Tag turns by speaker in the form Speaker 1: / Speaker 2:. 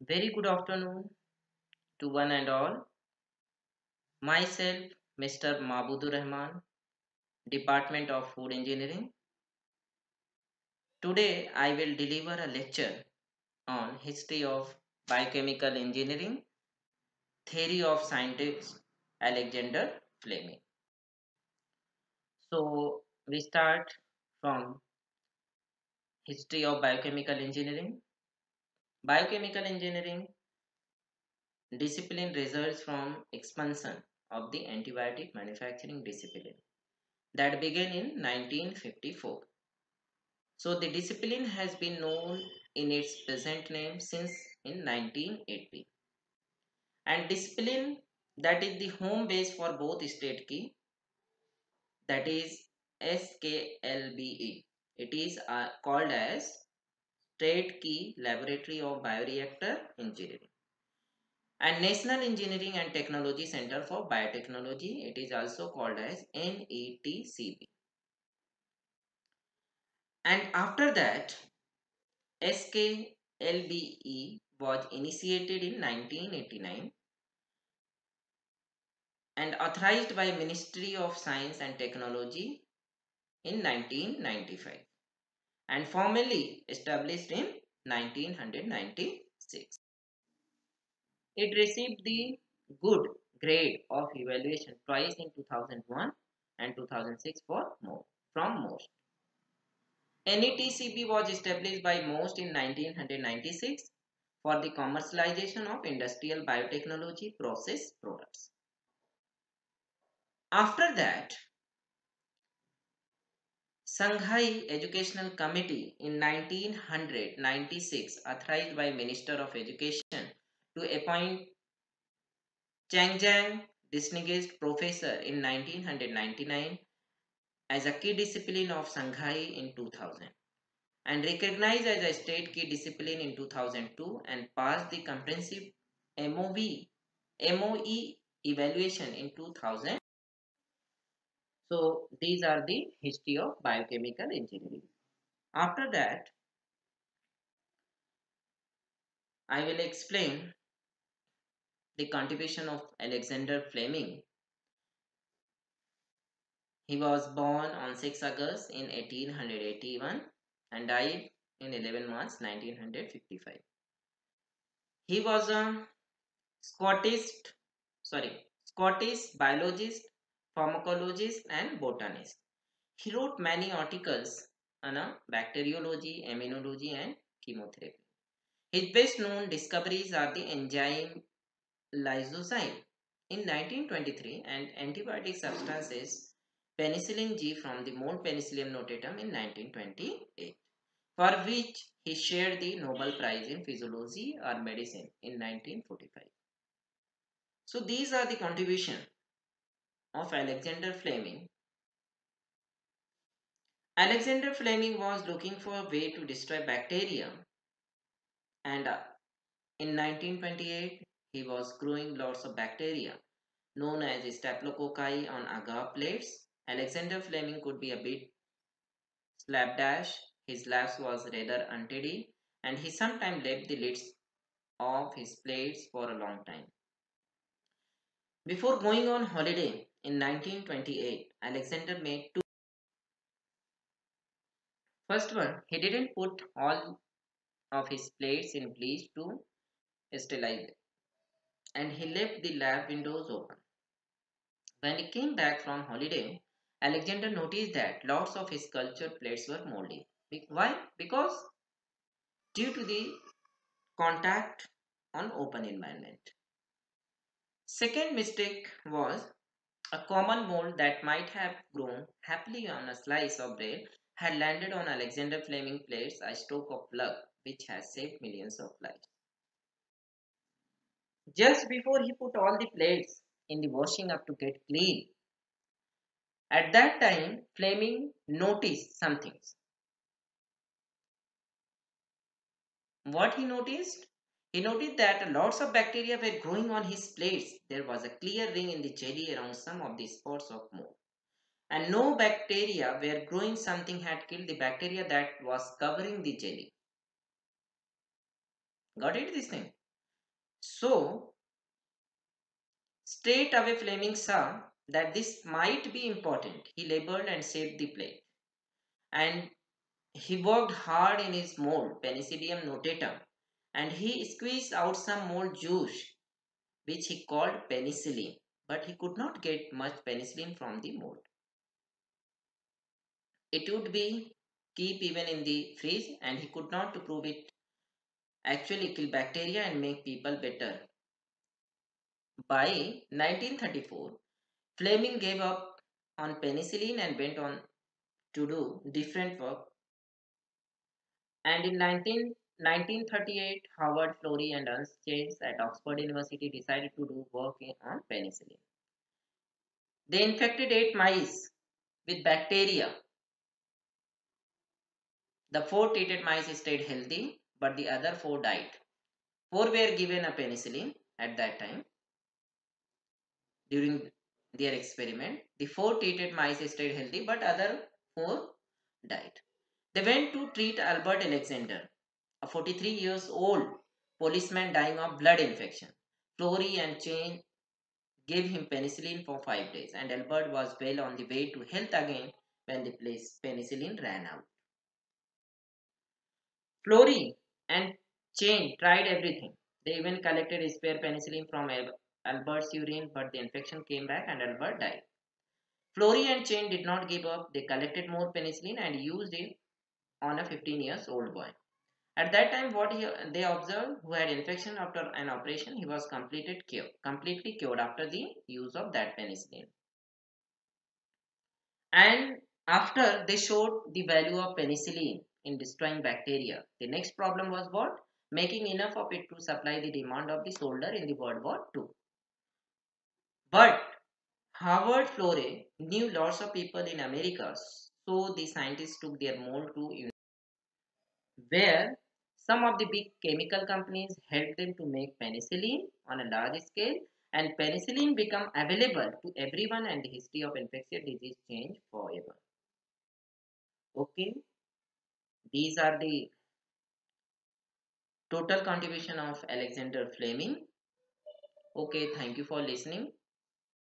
Speaker 1: Very good afternoon to one and all. Myself, Mr. Mabudur Rahman, Department of Food Engineering. Today, I will deliver a lecture on history of biochemical engineering, theory of scientist Alexander Fleming. So, we start from history of biochemical engineering. Biochemical engineering discipline results from expansion of the antibiotic manufacturing discipline that began in 1954. So the discipline has been known in its present name since in 1980. And discipline that is the home base for both state key, that is SKLBE. It is called as State Key Laboratory of Bioreactor Engineering. And National Engineering and Technology Center for Biotechnology. It is also called as NETCB. And after that, SKLBE was initiated in 1989 and authorized by Ministry of Science and Technology in 1995 and formally established in 1996. It received the good grade of evaluation twice in 2001 and 2006 from most. NETCB was established by most in 1996 for the commercialization of industrial biotechnology process products. After that, Shanghai Educational Committee in 1996 authorized by Minister of Education to appoint Chang Jiang distinguished professor in 1999 as a key discipline of Shanghai in 2000 and recognized as a state key discipline in 2002 and passed the comprehensive MOE evaluation in 2000. So these are the history of biochemical engineering. After that, I will explain the contribution of Alexander Fleming. He was born on 6 August in 1881 and died in 11 March 1955. He was a Scottish, Scottish biologist, pharmacologist, and botanist. He wrote many articles on bacteriology, immunology, and chemotherapy. His best known discoveries are the enzyme lysozyme in 1923 and antibiotic substances penicillin G from the mold Penicillium notatum in 1928, for which he shared the Nobel Prize in Physiology or Medicine in 1945. So these are the contribution of Alexander Fleming. Alexander Fleming was looking for a way to destroy bacteria, and in 1928 he was growing lots of bacteria known as staphylococci on agar plates. Alexander Fleming could be a bit slapdash. His labs was rather untidy, and he sometimes left the lids of his plates for a long time. Before going on holiday in 1928, Alexander made two. First one, he didn't put all of his plates in bleach to sterilize them, and he left the lab windows open. When he came back from holiday, Alexander noticed that lots of his sculptured plates were moldy. Why? Because due to the contact on open environment. Second mistake was a common mold that might have grown happily on a slice of bread had landed on Alexander Fleming plates, a stroke of luck which has saved millions of lives. Just before he put all the plates in the washing up to get clean, at that time Fleming noticed some things. What he noticed? He noticed that lots of bacteria were growing on his plates. There was a clear ring in the jelly around some of the spots of mold. And no bacteria were growing, something had killed the bacteria that was covering the jelly. Got it this thing? So, straight away Fleming saw that this might be important. He labeled and saved the plate. And he worked hard in his mold, Penicillium notatum, and he squeezed out some mold juice, which he called penicillin. But he could not get much penicillin from the mold. It would be keep even in the fridge, and he could not to prove it actually kill bacteria and make people better. By 1934, Fleming gave up on penicillin and went on to do different work. And in 1938, Howard Florey and Ernst Chains at Oxford University decided to do work on penicillin. They infected 8 mice with bacteria. The four treated mice stayed healthy, but the other four died. Four were given a penicillin at that time during their experiment. The four treated mice stayed healthy, but other four died. They went to treat Albert Alexander, a 43 years old policeman dying of blood infection. Florey and Chain gave him penicillin for 5 days, and Albert was well on the way to health again when the penicillin ran out. Florey and Chain tried everything. They even collected spare penicillin from Albert's urine, but the infection came back and Albert died. Florey and Chain did not give up. They collected more penicillin and used it on a 15 years old boy. At that time, they observed who had infection after an operation, he was completely cured after the use of that penicillin. And after they showed the value of penicillin in destroying bacteria, the next problem was what? Making enough of it to supply the demand of the soldier in the World War II. But Howard Florey knew lots of people in America, so the scientists took their mold to where some of the big chemical companies helped them to make penicillin on a large scale, and penicillin became available to everyone, and the history of infectious disease changed forever. Okay, these are the total contribution of Alexander Fleming. Okay, thank you for listening.